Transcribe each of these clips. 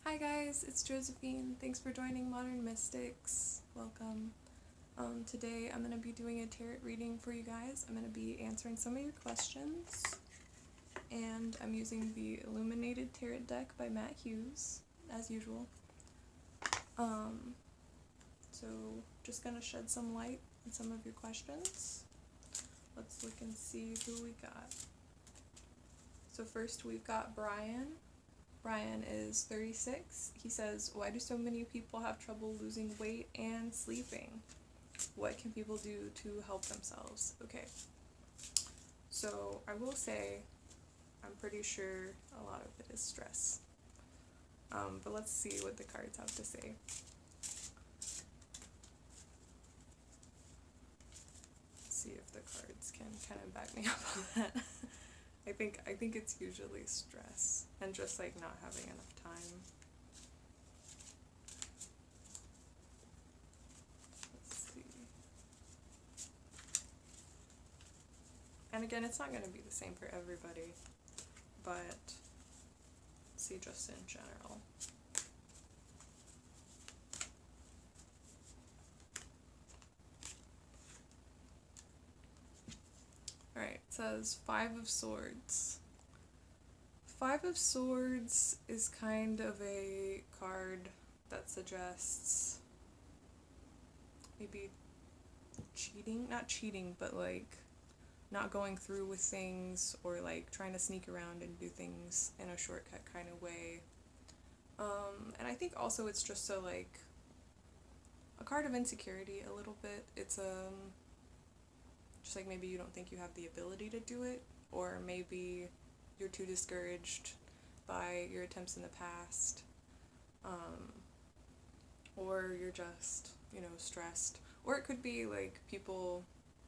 Hi guys, it's Josephine. Thanks for joining Modern Mystics. Welcome. Today I'm going to be doing a tarot reading for you guys. I'm going to be answering some of your questions. And I'm using the Illuminated Tarot deck by Matt Hughes, as usual. So just going to shed some light on some of your questions. Let's look and see who we got. So first we've got Brian. Brian is 36. He says, why do so many people have trouble losing weight and sleeping? What can people do to help themselves? Okay, so I will say I'm pretty sure a lot of it is stress. But let's see what the cards have to say. Let's see if the cards can kind of back me up on that. I think it's usually stress and just like not having enough time. Let's see. And again, it's not going to be the same for everybody, but let's see just in general. Alright, it says Five of Swords. Five of Swords is kind of a card that suggests maybe cheating, not cheating, but like not going through with things or like trying to sneak around and do things in a shortcut kind of way. And I think also it's just like a card of insecurity a little bit. It's just like maybe you don't think you have the ability to do it, or maybe you're too discouraged by your attempts in the past, or you're just, stressed. Or it could be like people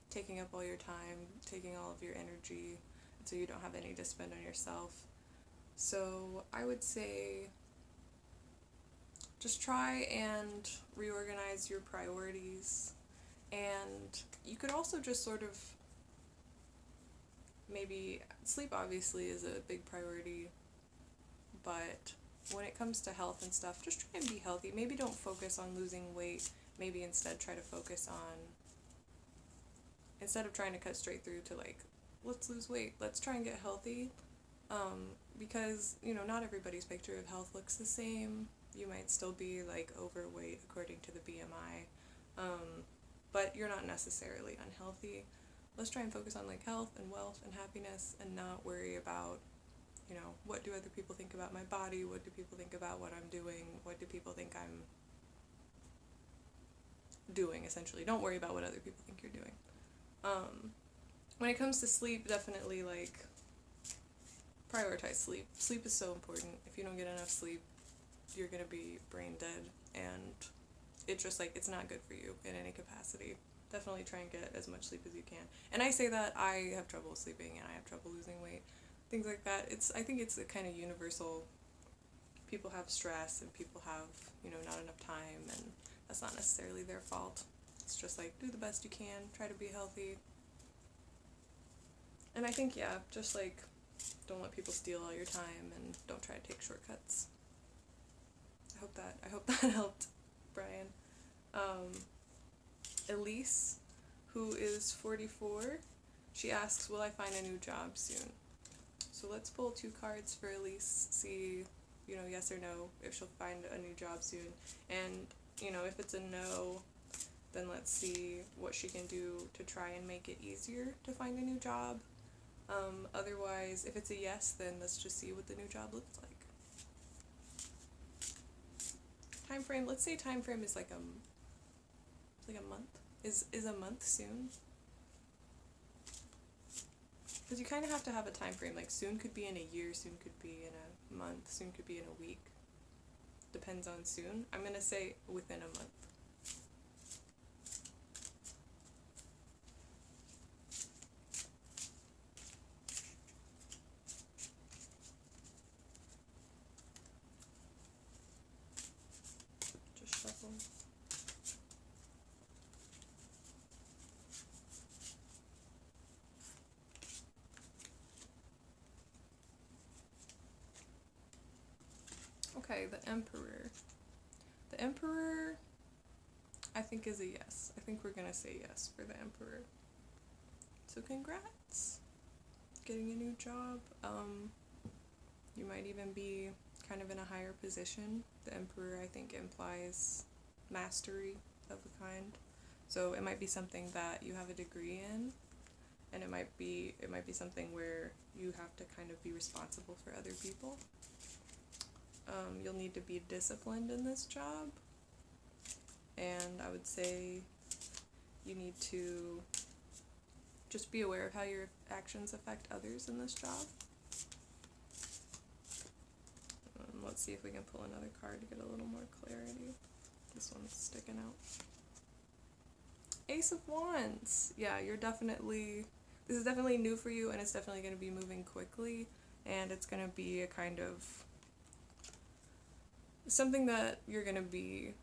taking up all your time, taking all of your energy, so you don't have any to spend on yourself. So I would say just try and reorganize your priorities. And you could also just sort of maybe sleep obviously is a big priority, but when it comes to health and stuff, just try and be healthy. Maybe don't focus on losing weight. Maybe instead try to focus on, instead of trying to cut straight through to like, let's lose weight, let's try and get healthy. Because, not everybody's picture of health looks the same. You might still be like overweight according to the BMI, but you're not necessarily unhealthy. Let's try and focus on like health and wealth and happiness and not worry about, what do other people think about my body? What do people think about what I'm doing? What do people think I'm doing, essentially? Don't worry about what other people think you're doing. When it comes to sleep, definitely like prioritize sleep. Sleep is so important. If you don't get enough sleep, you're gonna be brain dead, and it's just like, it's not good for you in any capacity. Definitely try and get as much sleep as you can. And I say that I have trouble sleeping and I have trouble losing weight, things like that. I think it's a kind of universal. People have stress and people have, not enough time, and that's not necessarily their fault. It's just like, do the best you can, try to be healthy. And I think, yeah, just like, don't let people steal all your time and don't try to take shortcuts. I hope that helped, Brian. Elise, who is 44, she asks, will I find a new job soon? So let's pull two cards for Elise, see, yes or no, if she'll find a new job soon. And, if it's a no, then let's see what she can do to try and make it easier to find a new job. Otherwise, if it's a yes, then let's just see what the new job looks like. Time frame, let's say time frame is like a month. Is a month soon? Because you kind of have to have a time frame. Like, soon could be in a year, soon could be in a month, soon could be in a week. Depends on soon. I'm going to say within a month. Just shuffle. Okay. Okay, the Emperor. The Emperor, I think, is a yes. I think we're gonna say yes for the Emperor. So congrats, getting a new job. You might even be kind of in a higher position. The Emperor, I think, implies mastery of a kind. So it might be something that you have a degree in, and it might be something where you have to kind of be responsible for other people. You'll need to be disciplined in this job, and I would say you need to just be aware of how your actions affect others in this job. Let's see if we can pull another card to get a little more clarity. This one's sticking out. Ace of Wands. Yeah, this is definitely new for you, and it's definitely going to be moving quickly, and it's going to be a kind of something that you're going to be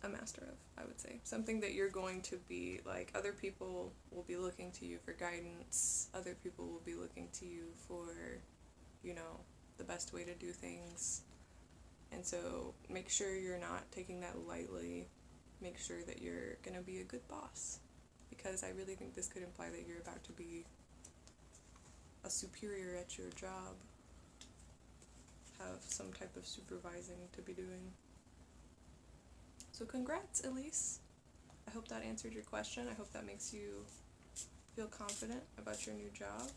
a master of, I would say. Something that you're going to be, like, other people will be looking to you for guidance. Other people will be looking to you for, the best way to do things. And so make sure you're not taking that lightly. Make sure that you're going to be a good boss. Because I really think this could imply that you're about to be a superior at your job. Have some type of supervising to be doing. So congrats, Elise. I hope that answered your question. I hope that makes you feel confident about your new job.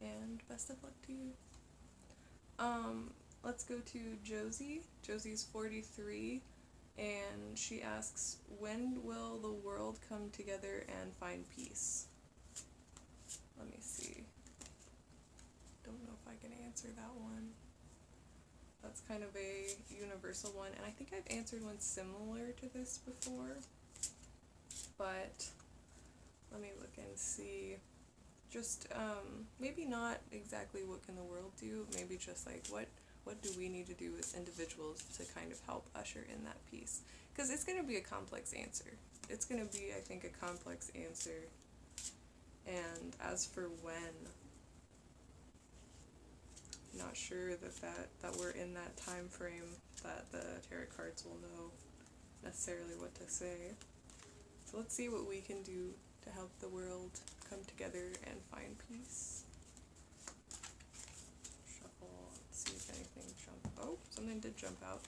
And best of luck to you. Let's go to Josie. Josie's 43, and she asks, when will the world come together and find peace? Let me see. Don't know if I can answer that one. That's kind of a universal one, and I think I've answered one similar to this before, but let me look and see. Just, maybe not exactly what can the world do, maybe just like what do we need to do as individuals to kind of help usher in that peace? Because it's going to be a complex answer. It's going to be, I think, a complex answer, and as for when, not sure that we're in that time frame that the tarot cards will know necessarily what to say. So let's see what we can do to help the world come together and find peace. Shuffle, let's see if anything jumped. Oh, something did jump out.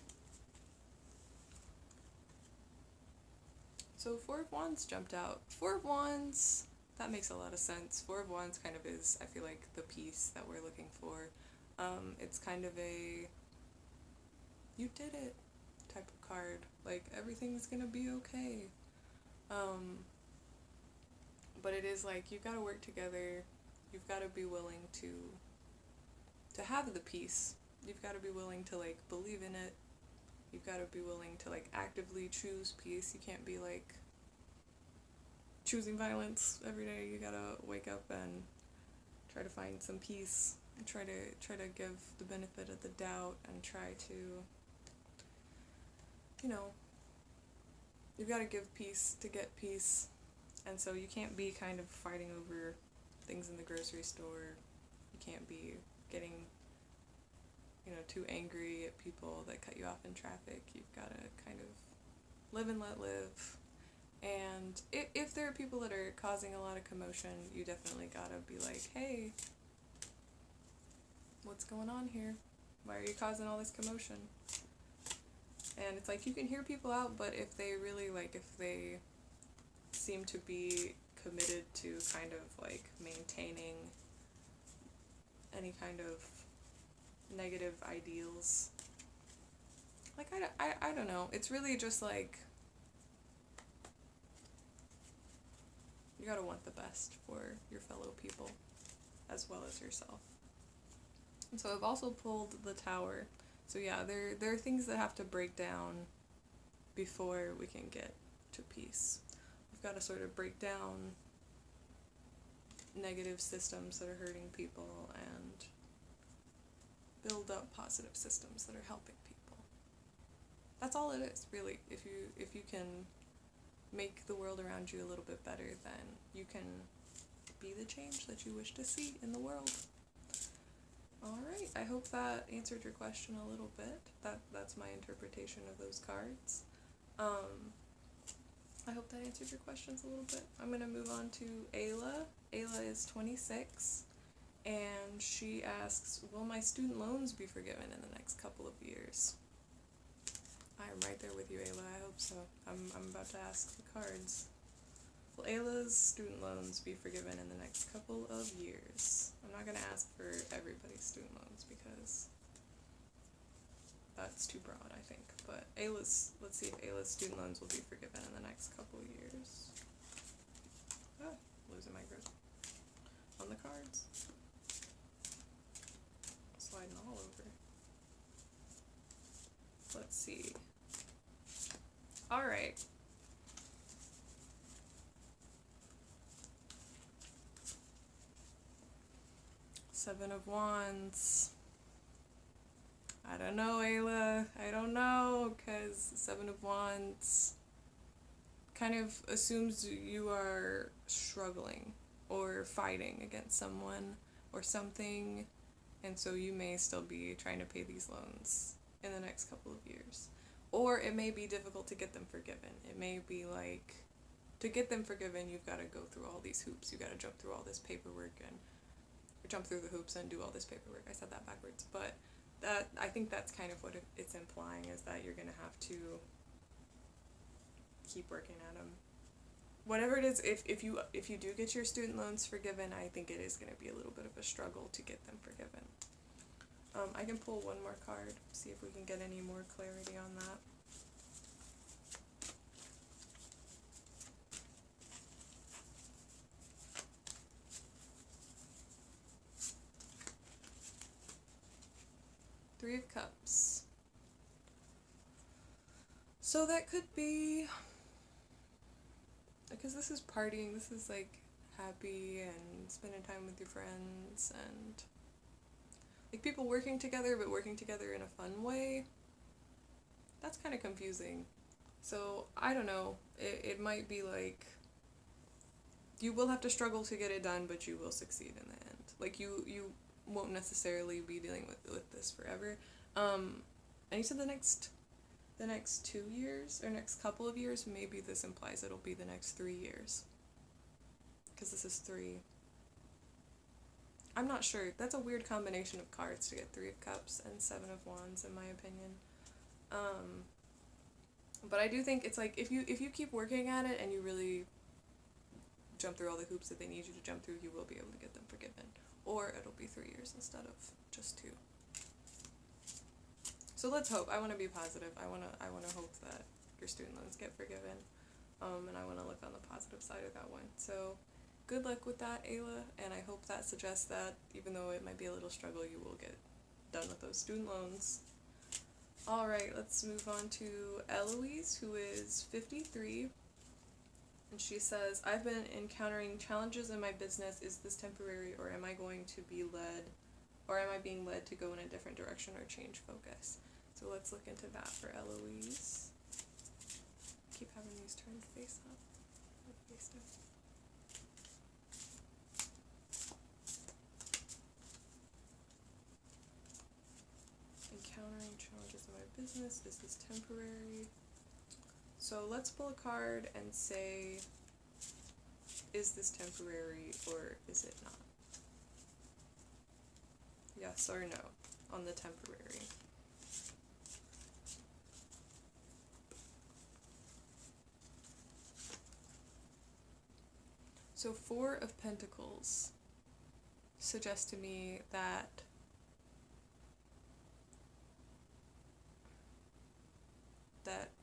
So Four of Wands jumped out. Four of Wands, that makes a lot of sense. Four of Wands kind of is, I feel like, the peace that we're looking for. It's kind of a you did it type of card. Like, everything's gonna be okay. But it is like, you've got to work together. You've got to be willing to have the peace. You've got to be willing to, like, believe in it. You've got to be willing to, like, actively choose peace. You can't be, like, choosing violence every day. You gotta wake up and try to find some peace. Try to give the benefit of the doubt and try to, you've got to give peace to get peace. And so you can't be kind of fighting over things in the grocery store. You can't be getting, too angry at people that cut you off in traffic. You've got to kind of live and let live. And if there are people that are causing a lot of commotion, you definitely got to be like, hey, what's going on here? Why are you causing all this commotion? And it's like, you can hear people out, but if they really, if they seem to be committed to kind of, maintaining any kind of negative ideals, I don't know. It's really just, you gotta want the best for your fellow people, as well as yourself. And so I've also pulled the Tower. So yeah, there are things that have to break down before we can get to peace. We've got to sort of break down negative systems that are hurting people and build up positive systems that are helping people. That's all it is, really. If you can make the world around you a little bit better, then you can be the change that you wish to see in the world. Alright, I hope that answered your question a little bit. That's my interpretation of those cards. I hope that answered your questions a little bit. I'm going to move on to Ayla. Ayla is 26, and she asks, will my student loans be forgiven in the next couple of years? I'm right there with you, Ayla. I hope so. I'm about to ask the cards. Will Ayla's student loans be forgiven in the next couple of years? I'm not going to ask for everybody's student loans because that's too broad, I think. But let's see if Ayla's student loans will be forgiven in the next couple of years. Ah, losing my grip on the cards. Sliding all over. Let's see. Alright. Seven of Wands. I don't know, Ayla. I don't know, because Seven of Wands kind of assumes you are struggling or fighting against someone or something, and so you may still be trying to pay these loans in the next couple of years. Or it may be difficult to get them forgiven. It may be like, to get them forgiven, you've got to go through all these hoops. You've got to jump through all this paperwork and jump through the hoops and do all this paperwork. I said that backwards, but I think that's kind of what it's implying, is that you're going to have to keep working at them. Whatever it is, if you do get your student loans forgiven, I think it is going to be a little bit of a struggle to get them forgiven. I can pull one more card, see if we can get any more clarity on that. Three of Cups. So that could be, because this is partying, this is like happy and spending time with your friends and like people working together, but working together in a fun way. That's kind of confusing. So I don't know, it might be like you will have to struggle to get it done, but you will succeed in the end. Like you won't necessarily be dealing with this forever. And you said the next 2 years or next couple of years, maybe this implies it'll be the next 3 years, because this is 3. I'm not sure. That's a weird combination of cards to get 3 of Cups and 7 of Wands, in my opinion. But I do think it's like if you keep working at it and you really jump through all the hoops that they need you to jump through, you will be able to get them forgiven. Or it'll be 3 years instead of just 2. So let's hope. I want to be positive. I want to hope that your student loans get forgiven. And I want to look on the positive side of that one. So good luck with that, Ayla, and I hope that suggests that even though it might be a little struggle, you will get done with those student loans. Alright, let's move on to Eloise, who is 53. And she says, I've been encountering challenges in my business. Is this temporary, or am I going to be led, or am I being led to go in a different direction or change focus? So let's look into that for Eloise. Keep having these turned face up. Face down. Encountering challenges in my business. Is this temporary? So let's pull a card and say, is this temporary or is it not? Yes or no on the temporary. So 4 of Pentacles suggests to me that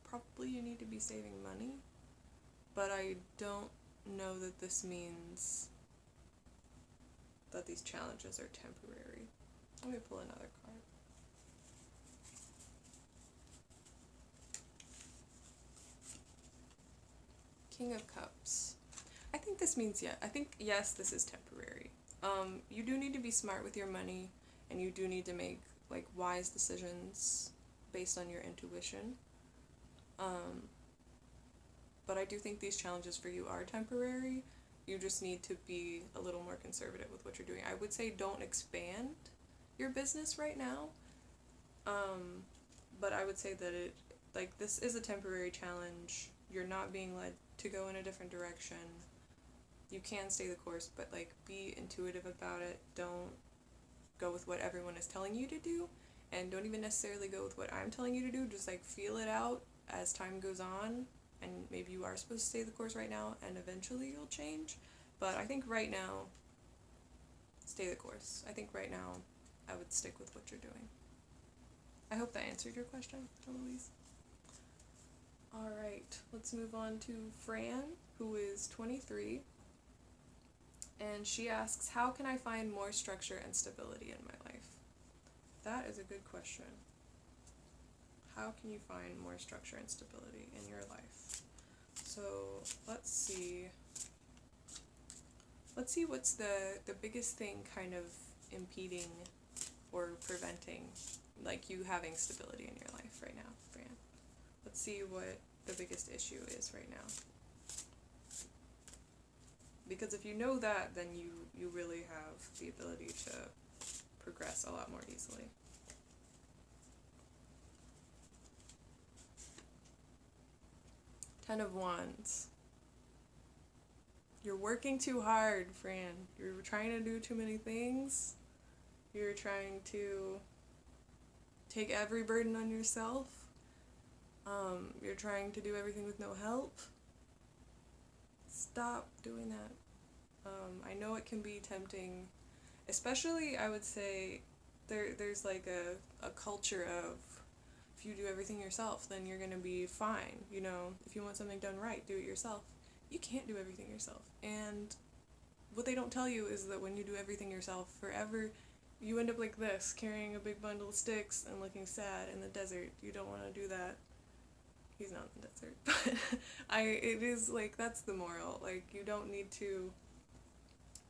probably you need to be saving money, but I don't know that this means that these challenges are temporary. Let me pull another card. King of Cups. I think this means yes, this is temporary. You do need to be smart with your money, and you do need to make like wise decisions based on your intuition. But I do think these challenges for you are temporary. You just need to be a little more conservative with what you're doing. I would say don't expand your business right now. But I would say that this is a temporary challenge. You're not being led to go in a different direction. You can stay the course, but like be intuitive about it. Don't go with what everyone is telling you to do, and don't even necessarily go with what I'm telling you to do. Just like feel it out as time goes on, and maybe you are supposed to stay the course right now, and eventually you'll change. But I think right now, stay the course. I think right now, I would stick with what you're doing. I hope that answered your question, Eloise. Alright, let's move on to Fran, who is 23. And she asks, how can I find more structure and stability in my life? That is a good question. How can you find more structure and stability in your life? So let's see. Let's see what's the biggest thing kind of impeding or preventing like you having stability in your life right now, Fran. Let's see what the biggest issue is right now. Because if you know that, then you really have the ability to progress a lot more easily. Ten of Wands. You're working too hard, Fran. You're trying to do too many things. You're trying to take every burden on yourself. You're trying to do everything with no help. Stop doing that. I know it can be tempting, especially I would say there's like a culture of if you do everything yourself, then you're gonna be fine. You know, if you want something done right, do it yourself. You can't do everything yourself. And what they don't tell you is that when you do everything yourself forever, you end up like this, carrying a big bundle of sticks and looking sad in the desert. You don't want to do that. He's not in the desert, but it is like, that's the moral. Like, you don't need to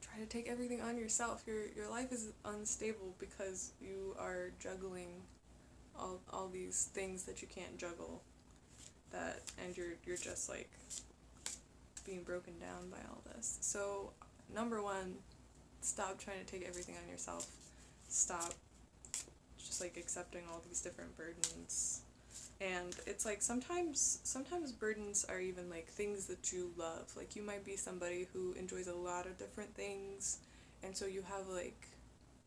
try to take everything on yourself. Your life is unstable because you are juggling all these things that you can't juggle. And you're just like being broken down by all this. So, number one, stop trying to take everything on yourself. Stop just like accepting all these different burdens. And it's like sometimes burdens are even like things that you love. Like you might be somebody who enjoys a lot of different things, and so you have like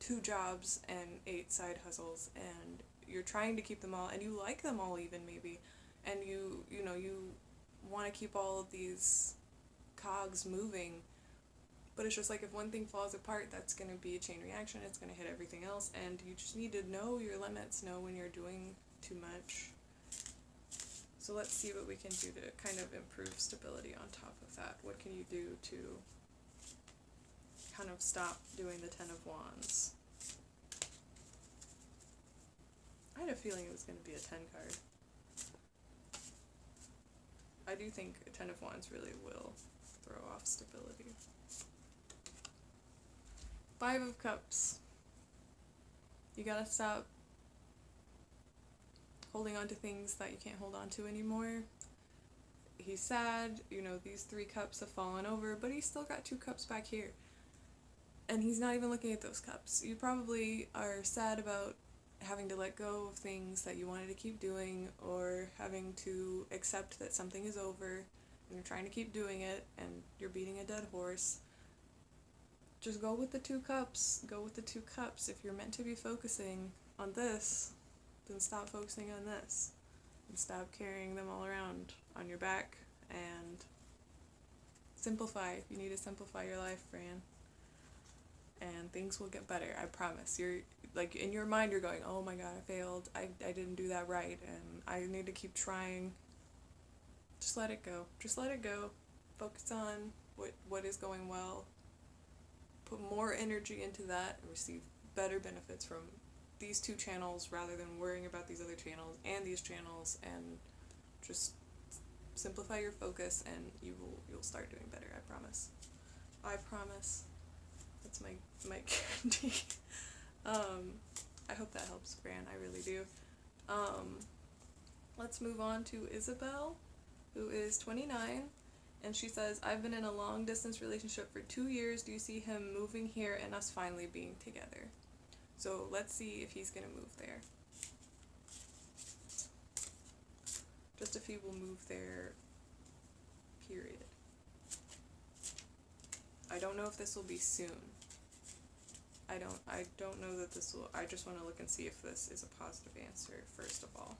2 jobs and 8 side hustles, and you're trying to keep them all, and you like them all even maybe, and you want to keep all of these cogs moving. But it's just like if one thing falls apart, that's going to be a chain reaction. It's going to hit everything else, and you just need to know your limits, know when you're doing too much. So let's see what we can do to kind of improve stability on top of that. What can you do to kind of stop doing the Ten of Wands? I had a feeling it was going to be a 10 card. I do think a Ten of Wands really will throw off stability. 5 of Cups. You gotta stop holding on to things that you can't hold on to anymore. He's sad, these 3 cups have fallen over, but he's still got 2 cups back here. And he's not even looking at those cups. You probably are sad about having to let go of things that you wanted to keep doing, or having to accept that something is over, and you're trying to keep doing it, and you're beating a dead horse. Just go with the 2 cups. Go with the 2 cups. If you're meant to be focusing on this, then stop focusing on this. And stop carrying them all around on your back. And simplify. You need to simplify your life, Fran. And things will get better, I promise. You're, like, in your mind you're going, oh my god, I failed. I didn't do that right, and I need to keep trying. Just let it go. Just let it go. Focus on what is going well. Put more energy into that and receive better benefits from these 2 channels rather than worrying about these other channels and these channels, and just simplify your focus and you'll start doing better, I promise. I promise. That's my candy. I hope that helps, Fran. I really do. Let's move on to Isabel, who is 29. And she says, I've been in a long-distance relationship for 2 years. Do you see him moving here and us finally being together? So let's see if he's gonna move there. Just if he will move there, period. I don't know if this will be soon. I don't know that this will, I just want to look and see if this is a positive answer, first of all.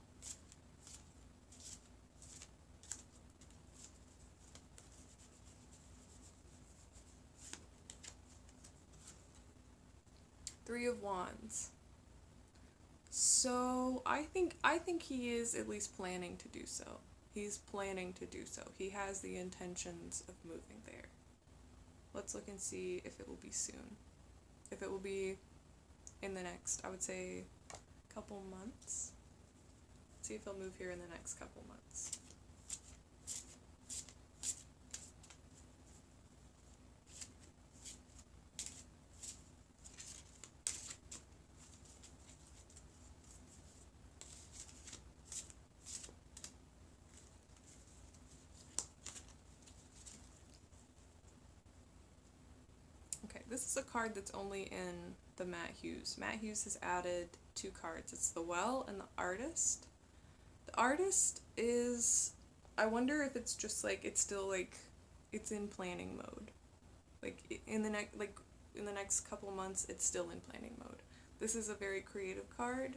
Three of Wands. So I think he is at least planning to do so. He's planning to do so. He has the intentions of moving there. Let's look and see if it will be soon. If it will be in the next, I would say, couple months. See if he'll move here in the next couple months. Okay, this is a card that's only in the Matt Hughes. Matt Hughes has added 2 cards. It's the Well and the Artist. The Artist is, I wonder if it's just like, it's still like, it's in planning mode. Like in the next couple months, it's still in planning mode. This is a very creative card,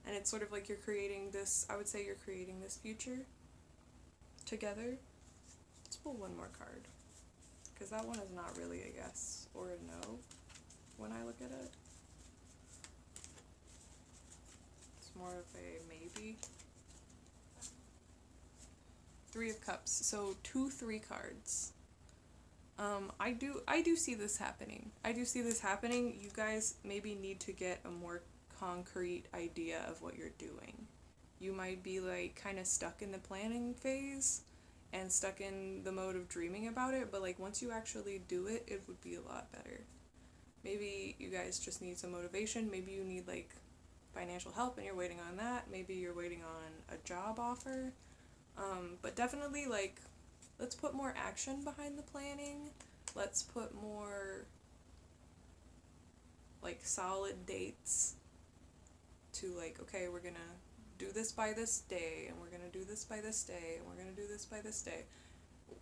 and it's sort of like you're creating this, I would say you're creating this future together. Let's pull one more card, because that one is not really a yes or a no when I look at it. It's more of a maybe. 3 of Cups, so 2 3 cards. I do see this happening. I do see this happening. You guys maybe need to get a more concrete idea of what you're doing. You might be like kind of stuck in the planning phase and stuck in the mode of dreaming about it, but like once you actually do it, it would be a lot better. Maybe you guys just need some motivation. Maybe you need like financial help and you're waiting on that. Maybe you're waiting on a job offer. But definitely like, let's put more action behind the planning. Let's put more like solid dates to like, okay, we're gonna do this by this day, and we're gonna do this by this day, and we're gonna do this by this day.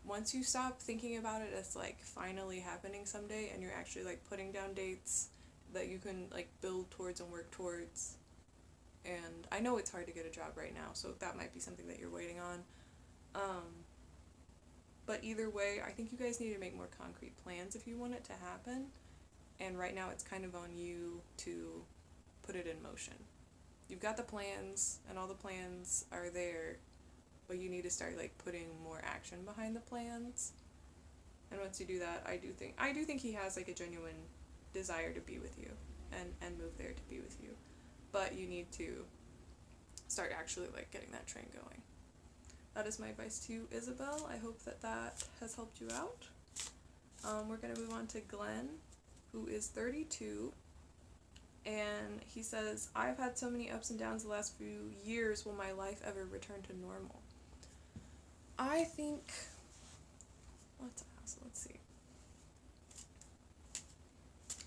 Once you stop thinking about it as like finally happening someday, and you're actually like putting down dates that you can like build towards and work towards. And I know it's hard to get a job right now, so that might be something that you're waiting on. But either way, I think you guys need to make more concrete plans if you want it to happen. And right now it's kind of on you to put it in motion. You've got the plans, and all the plans are there, but you need to start like putting more action behind the plans. And once you do that, I do think he has like a genuine desire to be with you and move there to be with you. But you need to start actually like getting that train going. That is my advice to you, Isabel. I hope that that has helped you out. We're going to move on to Glenn, who is 32, and he says, I've had so many ups and downs the last few years. Will my life ever return to normal? I think, let's see.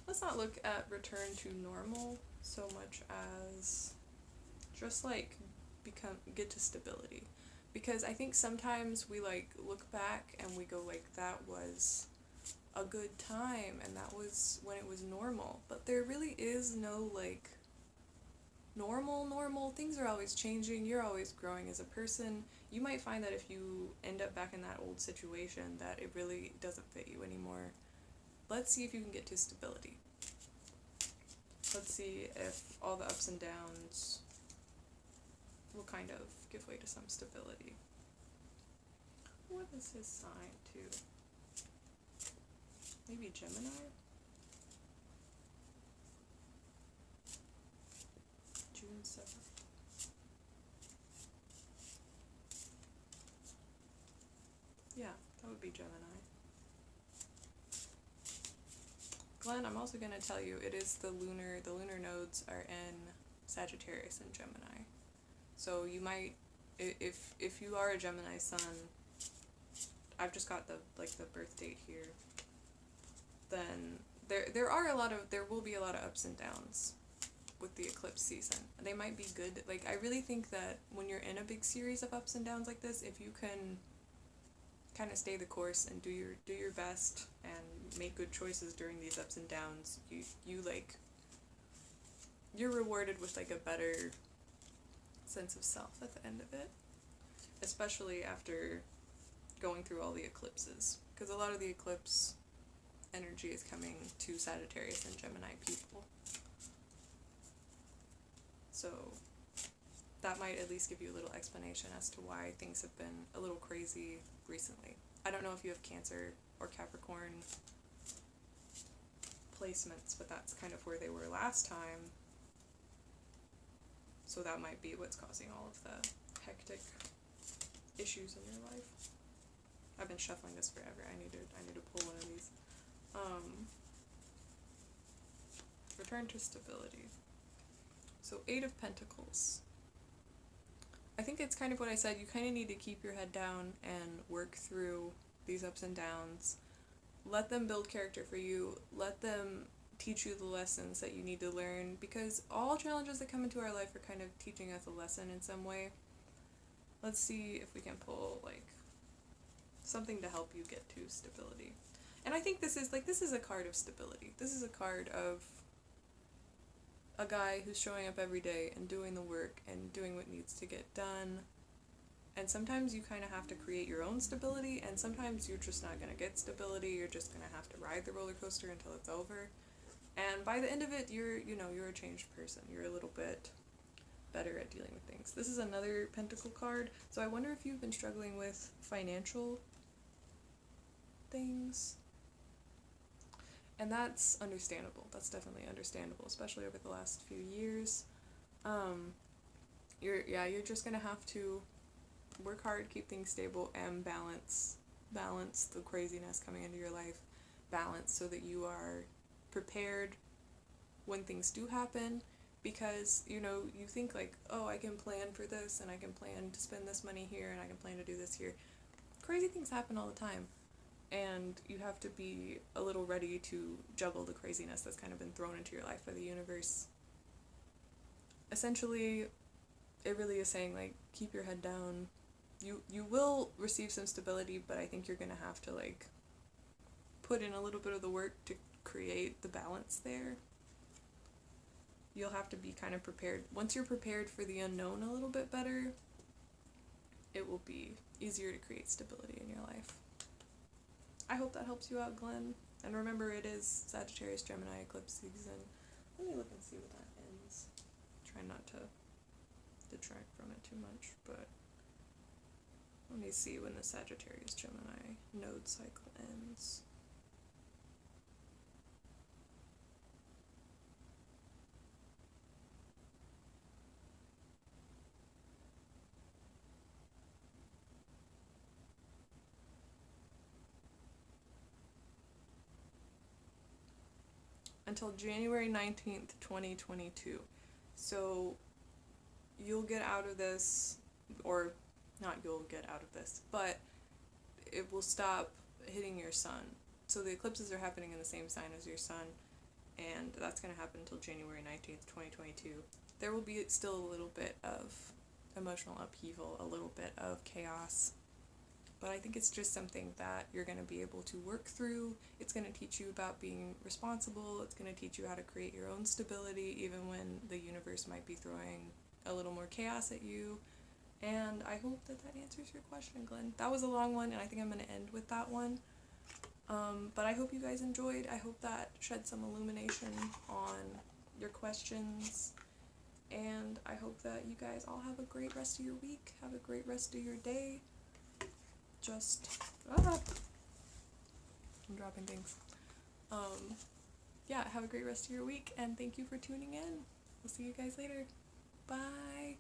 Let's not look at return to normal so much as just like get to stability. Because I think sometimes we like look back and we go like, that was a good time and that was when it was normal. But there really is no like normal. Things are always changing. You're always growing as a person. You might find that if you end up back in that old situation that it really doesn't fit you anymore. Let's see if you can get to stability. Let's see if all the ups and downs will kind of give way to some stability. What is his sign too? Maybe Gemini? June 7th. Yeah, that would be Gemini. Glenn, I'm also going to tell you, it is the lunar nodes are in Sagittarius and Gemini. So you might, if you are a Gemini sun, I've just got the birth date here, then there will be a lot of ups and downs. with the eclipse season. They might be good. Like, I really think that when you're in a big series of ups and downs like this, if you can kind of stay the course and do your best and make good choices during these ups and downs, you're rewarded with like a better sense of self at the end of it, especially after going through all the eclipses, because a lot of the eclipse energy is coming to Sagittarius and Gemini people. So that might at least give you a little explanation as to why things have been a little crazy recently. I don't know if you have Cancer or Capricorn placements, but that's kind of where they were last time. So that might be what's causing all of the hectic issues in your life. I've been shuffling this forever. I need to pull one of these. Return to stability. So 8 of Pentacles. I think it's kind of what I said. You kind of need to keep your head down and work through these ups and downs. Let them build character for you. Let them teach you the lessons that you need to learn, because all challenges that come into our life are kind of teaching us a lesson in some way. Let's see if we can pull like something to help you get to stability. And I think this is a card of stability. This is a card of a guy who's showing up every day and doing the work and doing what needs to get done. And sometimes you kind of have to create your own stability, and sometimes you're just not going to get stability. You're just going to have to ride the roller coaster until it's over. And by the end of it, you're a changed person. You're a little bit better at dealing with things. This is another Pentacle card. So I wonder if you've been struggling with financial things. And that's understandable. That's definitely understandable, especially over the last few years. You're just gonna have to work hard, keep things stable, and balance the craziness coming into your life. Balance so that you are prepared when things do happen, because you think like, oh, I can plan for this, and I can plan to spend this money here, and I can plan to do this here. Crazy things happen all the time. And you have to be a little ready to juggle the craziness that's kind of been thrown into your life by the universe. Essentially, it really is saying, like, keep your head down. You will receive some stability, but I think you're going to have to, like, put in a little bit of the work to create the balance there. You'll have to be kind of prepared. Once you're prepared for the unknown a little bit better, it will be easier to create stability in your life. I hope that helps you out, Glenn. And remember, it is Sagittarius Gemini eclipse season. Let me look and see when that ends. Try not to detract from it too much, but let me see when the Sagittarius Gemini node cycle ends. Until January 19th, 2022. So you'll get out of this, or not you'll get out of this, but it will stop hitting your sun. So the eclipses are happening in the same sign as your sun, and that's going to happen until January 19th, 2022. There will be still a little bit of emotional upheaval, a little bit of chaos, but I think it's just something that you're going to be able to work through. It's going to teach you about being responsible. It's going to teach you how to create your own stability, even when the universe might be throwing a little more chaos at you. And I hope that answers your question, Glenn. That was a long one, and I think I'm going to end with that one. But I hope you guys enjoyed. I hope that shed some illumination on your questions. And I hope that you guys all have a great rest of your week. Have a great rest of your day. I'm dropping things. Have a great rest of your week, and thank you for tuning in. We'll see you guys later. Bye.